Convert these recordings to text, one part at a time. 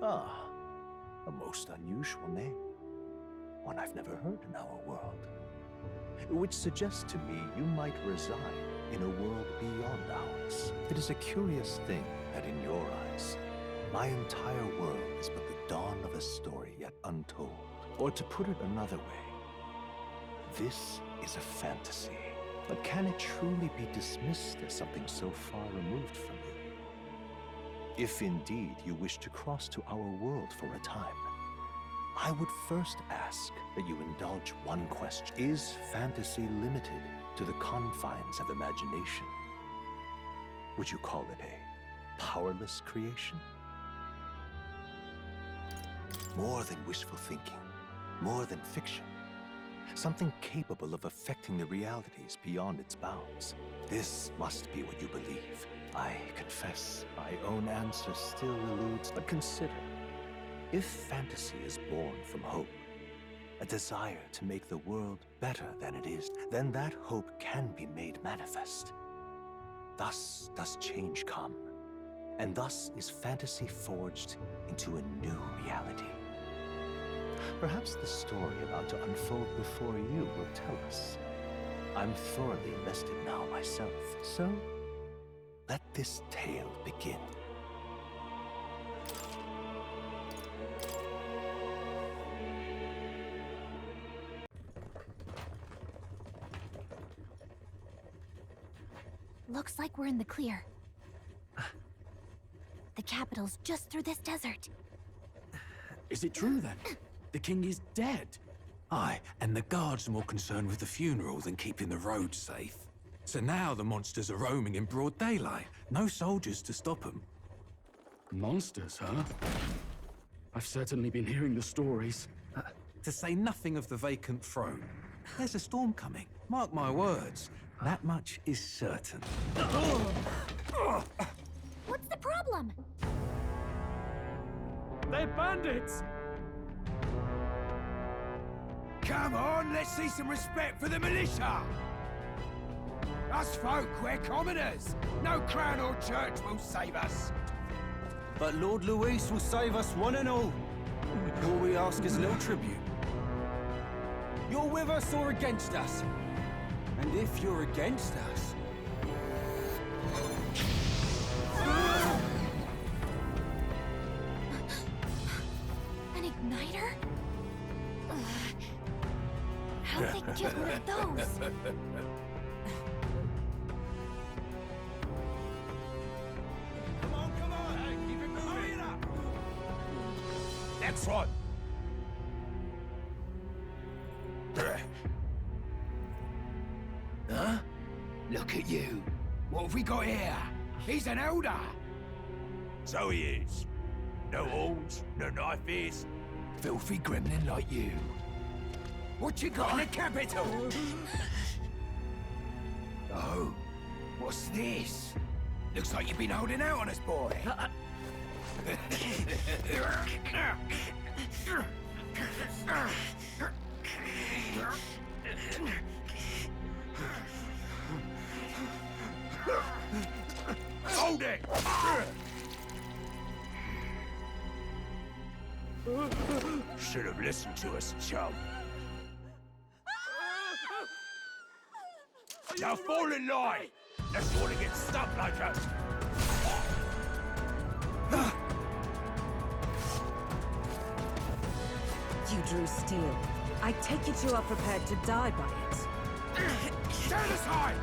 Ah, a most unusual name. One I've never heard in our world. Which suggests to me you might reside in a world beyond ours. It is a curious thing that in your eyes, my entire world is but the dawn of a story yet untold. Or to put it another way, this is a fantasy. But can it truly be dismissed as something so far removed from you? If indeed you wish to cross to our world for a time, I would first ask that you indulge one question. Is fantasy limited to the confines of imagination? Would you call it a powerless creation? More than wishful thinking, more than fiction. Something capable of affecting the realities beyond its bounds. This must be what you believe. I confess, my own answer still eludes, but consider. If fantasy is born from hope, a desire to make the world better than it is, then that hope can be made manifest. Thus does change come, and thus is fantasy forged into a new reality. Perhaps the story about to unfold before you will tell us. I'm thoroughly invested now myself, so let this tale begin. Looks like we're in the clear. The capital's just through this desert. Is it true then? The king is dead? Aye, and the guards are more concerned with the funeral than keeping the roads safe. So now the monsters are roaming in broad daylight. No soldiers to stop them. Monsters, huh? I've certainly been hearing the stories. To say nothing of the vacant throne. There's a storm coming. Mark my words. That much is certain. What's the problem? They're bandits! Come on, let's see some respect for the militia! Us folk, we're commoners. No crown or church will save us. But Lord Luis will save us one and all. All we ask is little tribute. You're with us or against us? And if you're against us... An igniter? How'd they get one of those? Come on! Hey, keep it moving! Hurry it up! Next one! Huh? Look at you. What have we got here? He's an elder. So he is. No horns, no knife is. Filthy gremlin like you. What you got in the capital? Oh, what's this? Looks like you've been holding out on us, boy. Hold it! Should have listened to us, chum. Now fall in line! Unless you want to get stuck like us! You drew steel. I take it you are prepared to die by it. Stand aside!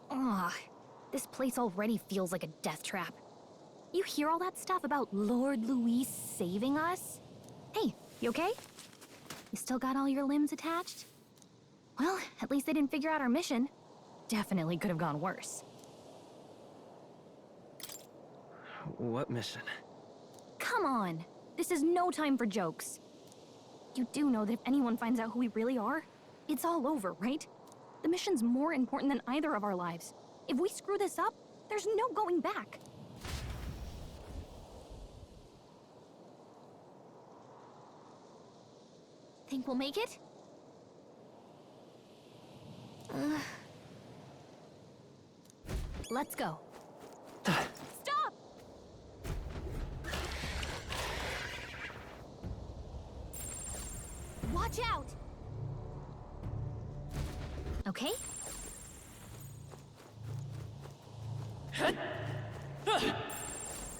Ugh, this place already feels like a death trap. You hear all that stuff about Lord Luis saving us? Hey, you okay? You still got all your limbs attached? Well, at least they didn't figure out our mission. Definitely could have gone worse. What mission? Come on! This is no time for jokes. You do know that if anyone finds out who we really are, it's all over, right? The mission's more important than either of our lives. If we screw this up, there's no going back. think we'll make it? Let's go. Stop! Watch out! Okay?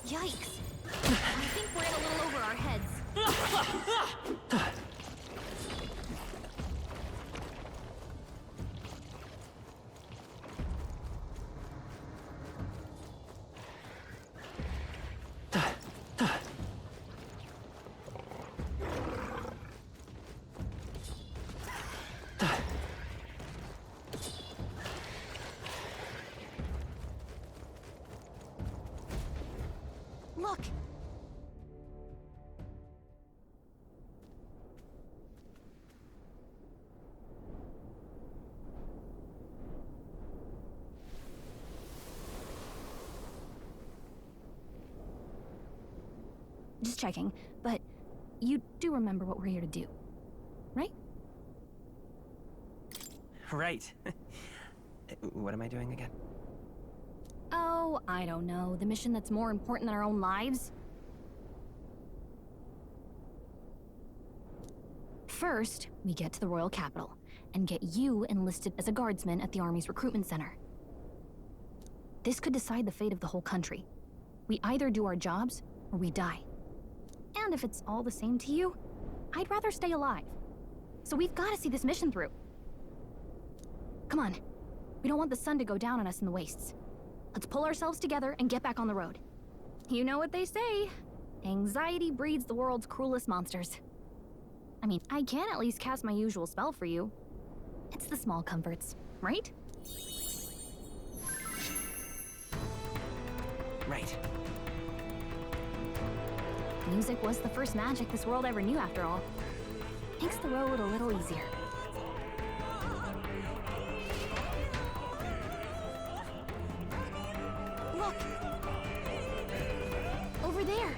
Yikes! I think we're in a little over our heads. Look! Just checking, but you do remember what we're here to do, right? Right. What am I doing again? Oh, I don't know. The mission that's more important than our own lives? First, we get to the royal capital and get you enlisted as a guardsman at the army's recruitment center. This could decide the fate of the whole country. We either do our jobs or we die. And if it's all the same to you, I'd rather stay alive. So we've got to see this mission through. Come on. We don't want the sun to go down on us in the wastes. Let's pull ourselves together and get back on the road. You know what they say. Anxiety breeds the world's cruelest monsters. I mean, I can at least cast my usual spell for you. It's the small comforts, right? Right. Music was the first magic this world ever knew, after all. Makes the road a little easier. Look! Over there!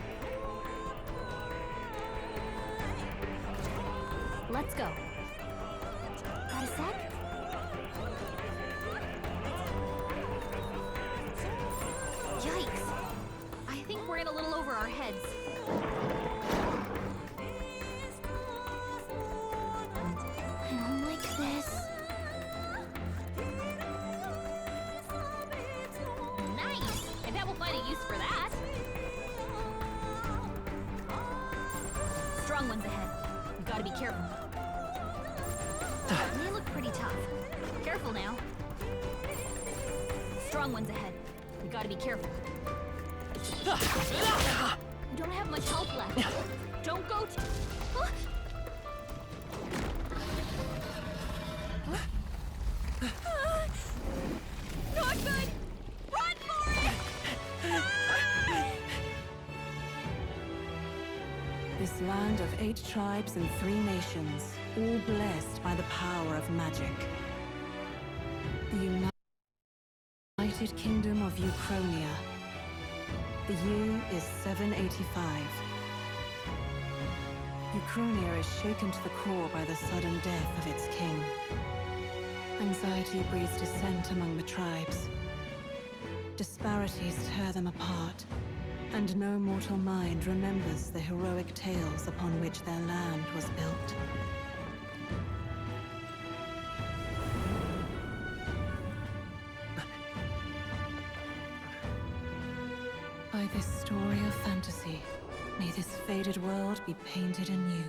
Let's go. Got a sec? Yikes! I think we're in a little over our heads. I don't like this. Nice! I bet we'll find a use for that. Strong ones ahead. We've got to be careful. They look pretty tough. Careful now. Strong ones ahead. We gotta be careful. We don't have much health left. Don't go to... Not good! Run for it! This land of 8 tribes and 3 nations, all blessed by the power of magic. The United Kingdom of Uchronia. The year is 785. Uchronia is shaken to the core by the sudden death of its king. Anxiety breeds dissent among the tribes. Disparities tear them apart, and no mortal mind remembers the heroic tales upon which their land was built. By this story of fantasy, may this faded world be painted anew.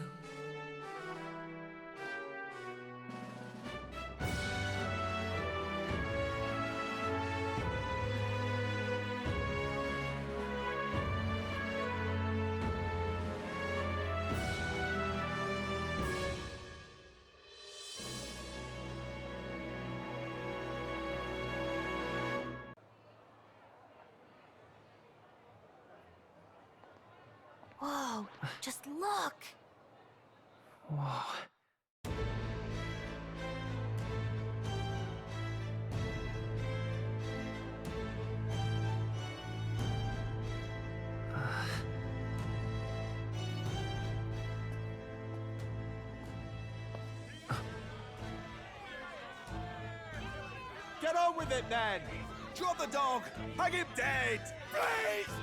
Whoa, just look! Whoa. Get on with it, then! Drop the dog! Hang him dead! Please!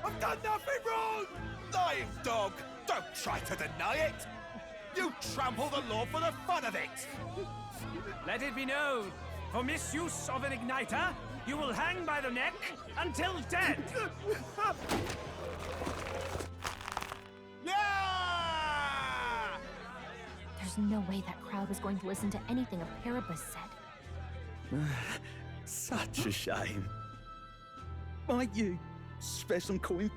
I've done nothing wrong! Lying dog! Don't try to deny it! You trample the law for the fun of it! Let it be known, for misuse of an igniter, you will hang by the neck until dead! Yeah! There's no way that crowd was going to listen to anything a Paribus said. Such a shame. Might you spare some coin?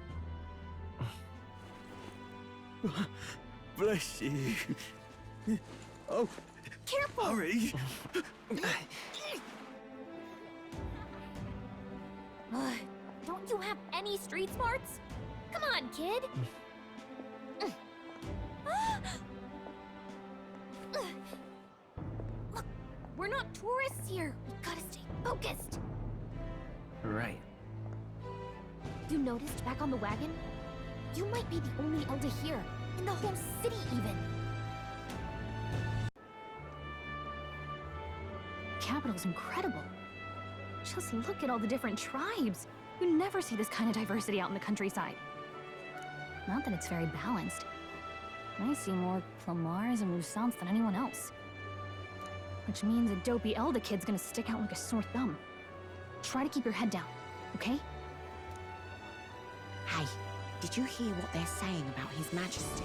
Bless you. Oh, Careful! hurry. Don't you have any street smarts? Come on, kid! Look, we're not tourists here. We gotta stay focused. Right. You noticed back on the wagon? You might be the only elder here, in the whole city even. Capital's incredible. Just look at all the different tribes. You never see this kind of diversity out in the countryside. Not that it's very balanced. I see more Clamars and Roussants than anyone else. Which means a dopey Elda kid's gonna stick out like a sore thumb. Try to keep your head down, okay? Hey, did you hear what they're saying about His Majesty?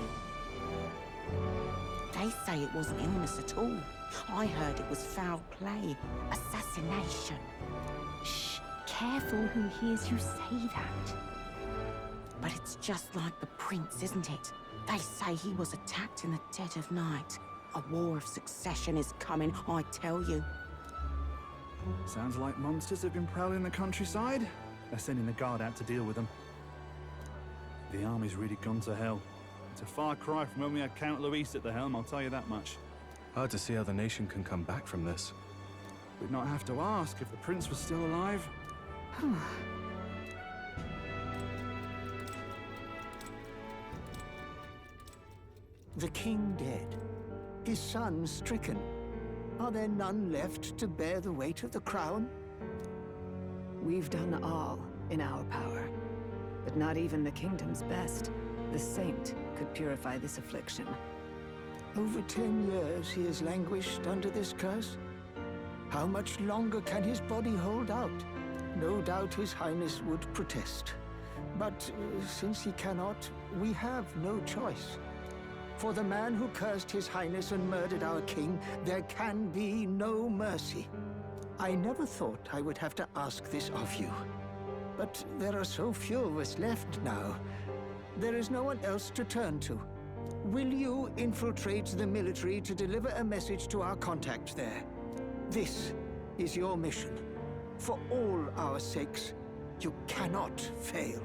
They say it wasn't illness at all. I heard it was foul play, assassination. Shh, careful who hears you say that. But it's just like the prince, isn't it? They say he was attacked in the dead of night. A war of succession is coming, I tell you. Sounds like monsters have been prowling the countryside. They're sending the guard out to deal with them. The army's really gone to hell. It's a far cry from when we had Count Luis at the helm, I'll tell you that much. Hard to see how the nation can come back from this. We'd not have to ask if the prince was still alive. The king dead, his son stricken. Are there none left to bear the weight of the crown? We've done all in our power, but not even the kingdom's best, the saint, could purify this affliction. Over 10 years he has languished under this curse. How much longer can his body hold out? No doubt his highness would protest. But since he cannot, we have no choice. For the man who cursed his highness and murdered our king, there can be no mercy. I never thought I would have to ask this of you. But there are so few of us left now. There is no one else to turn to. Will you infiltrate the military to deliver a message to our contact there? This is your mission. For all our sakes, you cannot fail.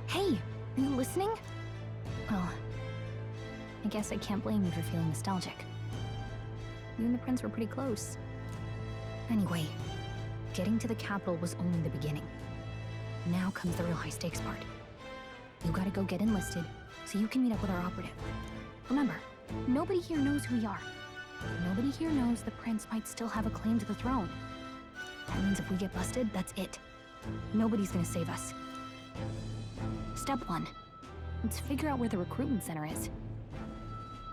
Hey, are you listening? Well, I guess I can't blame you for feeling nostalgic. You and the prince were pretty close. Anyway, getting to the capital was only the beginning. Now comes the real high-stakes part. You gotta go get enlisted, so you can meet up with our operative. Remember, nobody here knows who we are. Nobody here knows the prince might still have a claim to the throne. That means if we get busted, that's it. Nobody's gonna save us. Step 1. Let's figure out where the recruitment center is.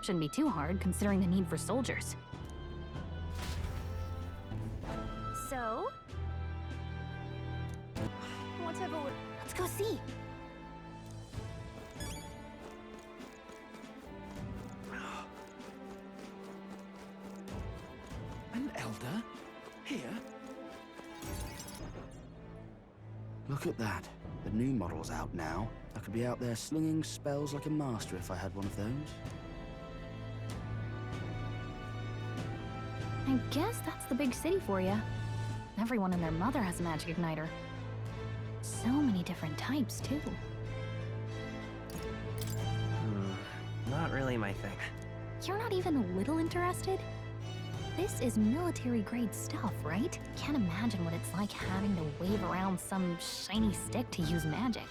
Shouldn't be too hard, considering the need for soldiers. So? Whatever. Let's go see. An elder? Here? Look at that. The new model's out now. I could be out there slinging spells like a master if I had one of those. I guess that's the big city for you. Everyone and their mother has a magic igniter. So many different types, too. Not really my thing. You're not even a little interested? This is military-grade stuff, right? Can't imagine what it's like having to wave around some shiny stick to use magic.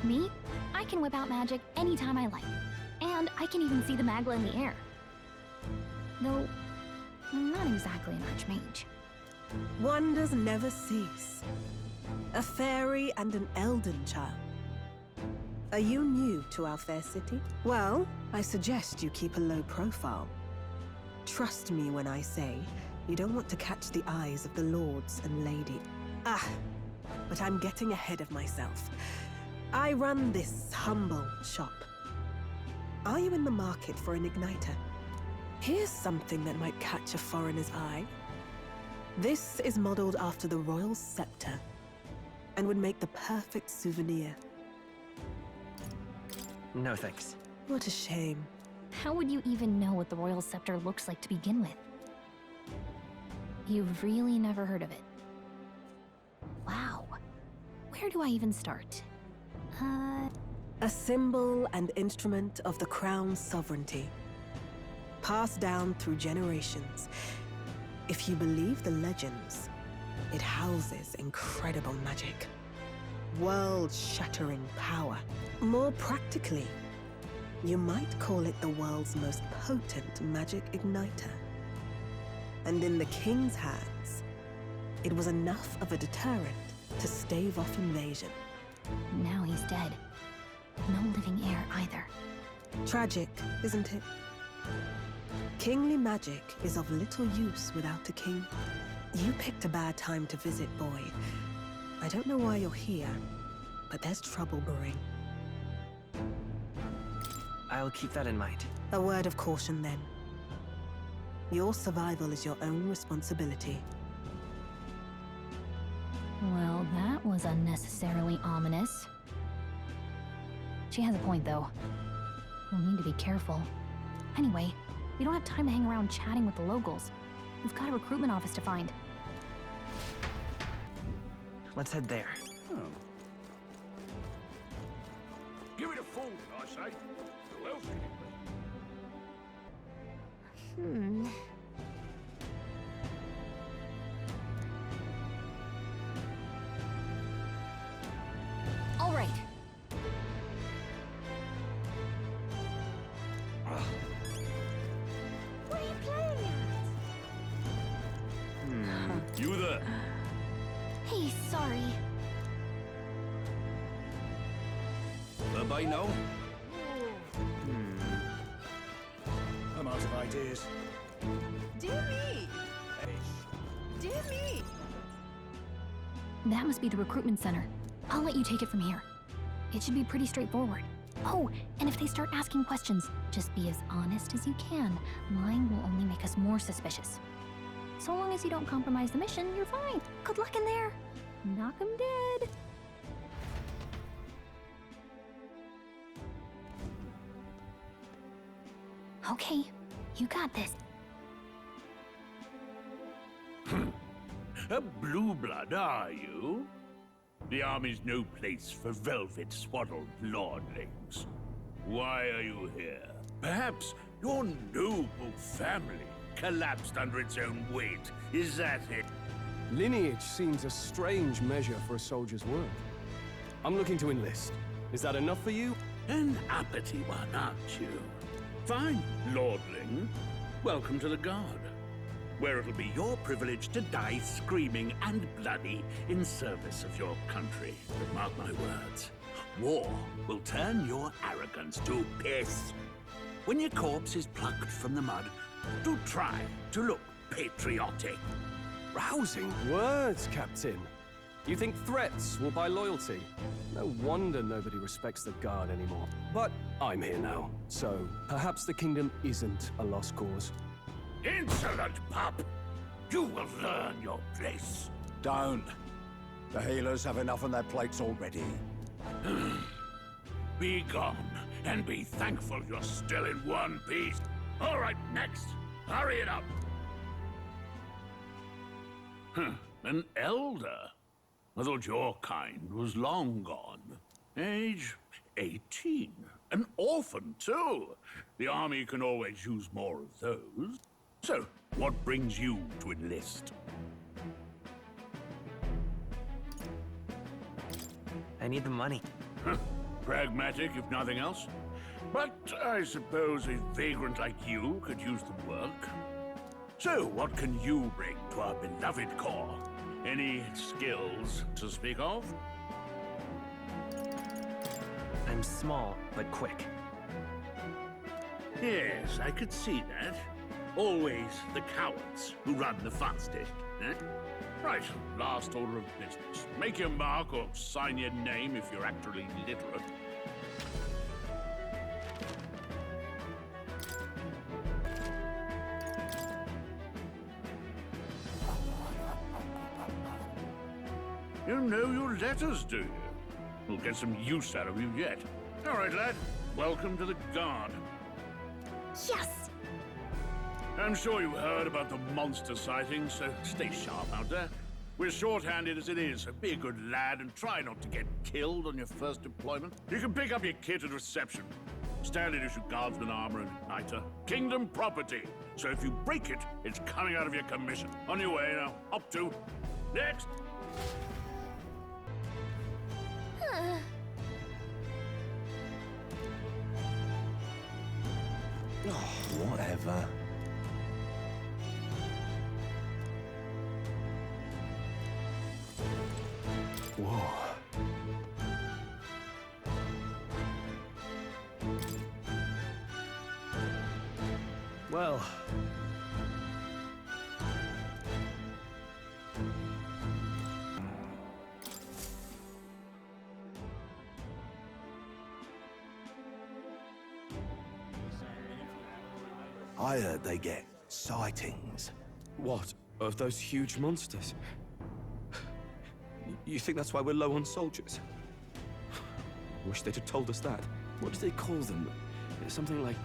Me? I can whip out magic anytime I like. And I can even see the Magla in the air. Though, I'm not exactly an archmage. Wonders never cease. A fairy and an elden child. Are you new to our fair city? Well, I suggest you keep a low profile. Trust me when I say you don't want to catch the eyes of the lords and lady. But I'm getting ahead of myself. I run this humble shop. Are you in the market for an igniter? Here's something that might catch a foreigner's eye. This is modeled after the royal scepter and would make the perfect souvenir. No thanks. What a shame. How would you even know what the royal scepter looks like to begin with? You've really never heard of it. Wow. Where do I even start? A symbol and instrument of the crown's sovereignty. Passed down through generations. If you believe the legends, it houses incredible magic. World-shattering power. More practically, you might call it the world's most potent magic igniter. And in the king's hands, it was enough of a deterrent to stave off invasion. Now he's dead. No living heir either. Tragic, isn't it? Kingly magic is of little use without a king. You picked a bad time to visit, boy. I don't know why you're here, but there's trouble brewing. I'll keep that in mind. A word of caution, then. Your survival is your own responsibility. Well, that was unnecessarily ominous. She has a point, though. We'll need to be careful. Anyway, we don't have time to hang around chatting with the locals. We've got a recruitment office to find. Let's head there. Give it a fold, I say. Who else can it be? All right. What are you playing at? You there? Hey, sorry. Everybody know? I'm out of ideas. Dear me! Dear me! That must be the recruitment center. I'll let you take it from here. It should be pretty straightforward. Oh, and if they start asking questions, just be as honest as you can. Lying will only make us more suspicious. So long as you don't compromise the mission, you're fine. Good luck in there. Knock 'em dead. Okay, you got this. A blue blood, are you? The army's no place for velvet-swaddled lordlings. Why are you here? Perhaps your noble family collapsed under its own weight. Is that it? Lineage seems a strange measure for a soldier's work. I'm looking to enlist. Is that enough for you? An uppity one, aren't you? Fine, lordling. Welcome to the Guard, where it'll be your privilege to die screaming and bloody in service of your country. But mark my words, war will turn your arrogance to piss. When your corpse is plucked from the mud, do try to look patriotic. Rousing words, Captain. You think threats will buy loyalty? No wonder nobody respects the Guard anymore. But I'm here now, so perhaps the kingdom isn't a lost cause. Insolent pup! You will learn your place. Don't. The healers have enough on their plates already. Be gone, and be thankful you're still in one piece. All right, next. Hurry it up. An elder? I thought your kind was long gone. Age 18. An orphan, too. The army can always use more of those. So, what brings you to enlist? I need the money. Pragmatic, if nothing else. But I suppose a vagrant like you could use the work. So, what can you bring to our beloved corps? Any skills to speak of? I'm small, but quick. Yes, I could see that. Always the cowards who run the fastest, eh? Right, last order of business. Make your mark or sign your name if you're actually literate. You know your letters, do you? We'll get some use out of you yet. All right, lad. Welcome to the Guard. Yes! I'm sure you heard about the monster sightings, so stay sharp out there. We're short-handed as it is, so be a good lad and try not to get killed on your first deployment. You can pick up your kit at reception. Standard issue guardsman armor and igniter. Kingdom property. So if you break it, it's coming out of your commission. On your way now. Up to. Next! Whatever. Whoa. Well... I heard they get sightings. What? Of those huge monsters? You think that's why we're low on soldiers? Wish they'd have told us that. What do they call them? Something like,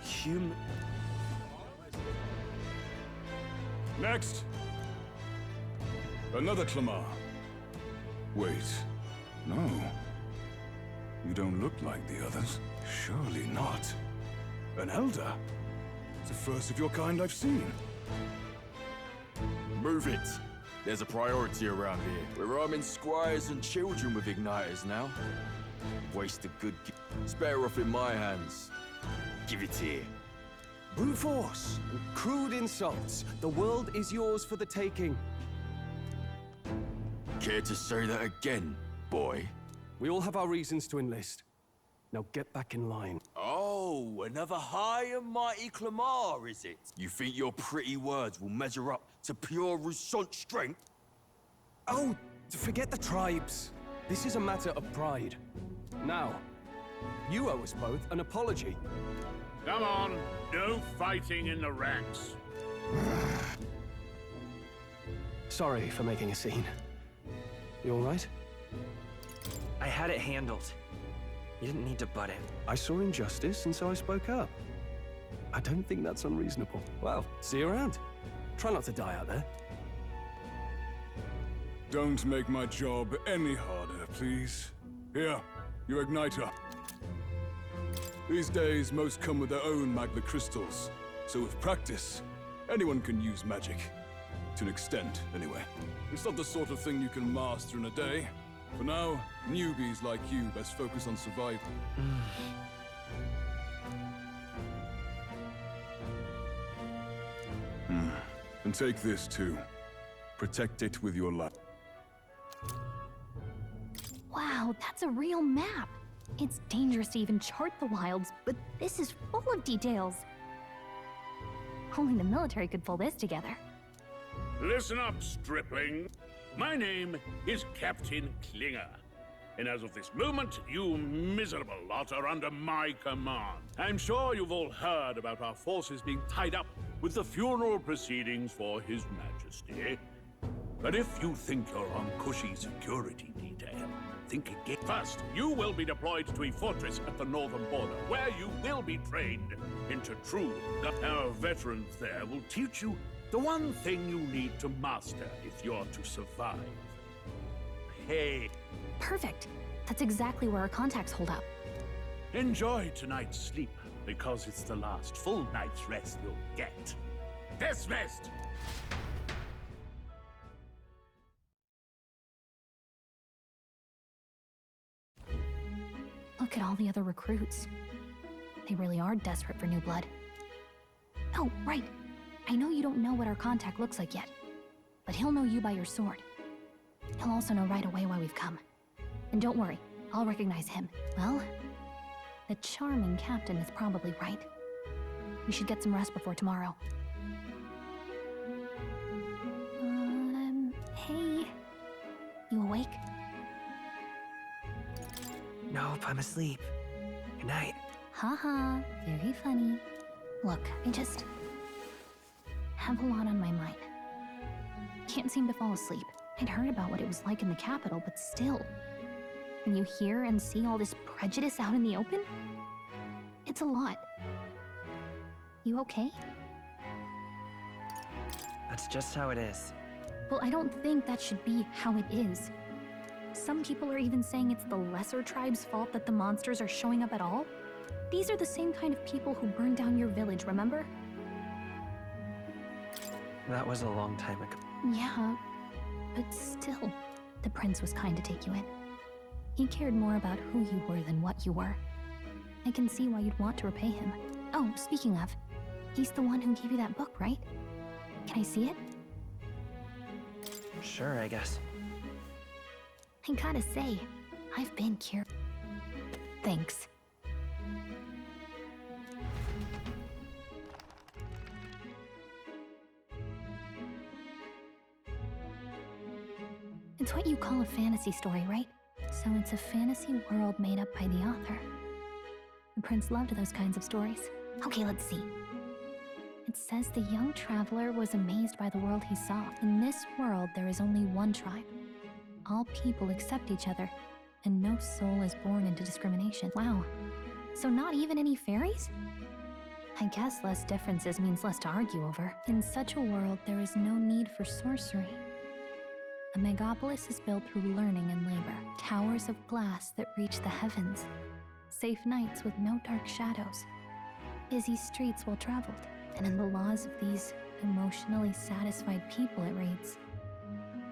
human... Next! Another Clamar. Wait. No. You don't look like the others. Surely not. An Elder? It's the first of your kind I've seen. Move it. There's a priority around here. We're arming squires and children with igniters now. Waste a good... It's better off in my hands. Give it here. Brute force and crude insults. The world is yours for the taking. Care to say that again, boy? We all have our reasons to enlist. Now get back in line. Oh, another high and mighty Clamar, is it? You think your pretty words will measure up to pure Rousant strength? Oh, forget the tribes. This is a matter of pride. Now, you owe us both an apology. Come on, no fighting in the ranks. Sorry for making a scene. You all right? I had it handled. You didn't need to butt in. I saw injustice, and so I spoke up. I don't think that's unreasonable. Well, see you around. Try not to die out there. Don't make my job any harder, please. Here, your igniter. These days, most come with their own magna crystals. So with practice, anyone can use magic. To an extent, anyway. It's not the sort of thing you can master in a day. For now, newbies like you best focus on survival. And take this too. Protect it with your life. Wow, that's a real map. It's dangerous to even chart the wilds, but this is full of details. Only the military could pull this together. Listen up, stripling. My name is Captain Klinger. And as of this moment, you miserable lot are under my command. I'm sure you've all heard about our forces being tied up with the funeral proceedings for His Majesty. But if you think you're on cushy security detail, think again. First, you will be deployed to a fortress at the northern border, where you will be trained into true. Our veterans there will teach you the one thing you need to master if you're to survive. Hey. Perfect. That's exactly where our contacts hold up. Enjoy tonight's sleep, because it's the last full night's rest you'll get. Dismissed! Look at all the other recruits. They really are desperate for new blood. Oh, right. I know you don't know what our contact looks like yet, but he'll know you by your sword. He'll also know right away why we've come. And don't worry, I'll recognize him. Well, the charming captain is probably right. We should get some rest before tomorrow. Hey. You awake? Nope, I'm asleep. Good night. Haha, very funny. Look, I just have a lot on my mind. Can't seem to fall asleep. I'd heard about what it was like in the capital, but still. When you hear and see all this prejudice out in the open, it's a lot. You okay? That's just how it is. Well, I don't think that should be how it is. Some people are even saying it's the lesser tribe's fault that the monsters are showing up at all. These are the same kind of people who burned down your village, remember? That was a long time ago. Yeah, but still, the prince was kind to take you in. He cared more about who you were than what you were. I can see why you'd want to repay him. Oh, speaking of, he's the one who gave you that book, right? Can I see it? Sure, I guess. I gotta say, I've been curious. Thanks. It's what you call a fantasy story, right? So it's a fantasy world made up by the author. The prince loved those kinds of stories. Okay, let's see. It says the young traveler was amazed by the world he saw. In this world, there is only one tribe. All people accept each other, and no soul is born into discrimination. Wow. So not even any fairies? I guess less differences means less to argue over. In such a world, there is no need for sorcery. A megapolis is built through learning and labor. Towers of glass that reach the heavens. Safe nights with no dark shadows. Busy streets well traveled. And in the laws of these emotionally satisfied people, it reads,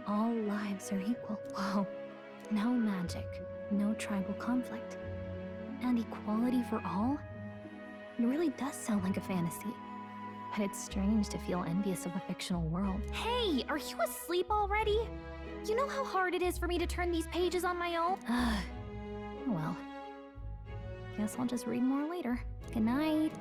all lives are equal. Whoa. No magic, no tribal conflict. And equality for all? It really does sound like a fantasy. But it's strange to feel envious of a fictional world. Hey, are you asleep already? You know how hard it is for me to turn these pages on my own? Well, guess I'll just read more later. Good night.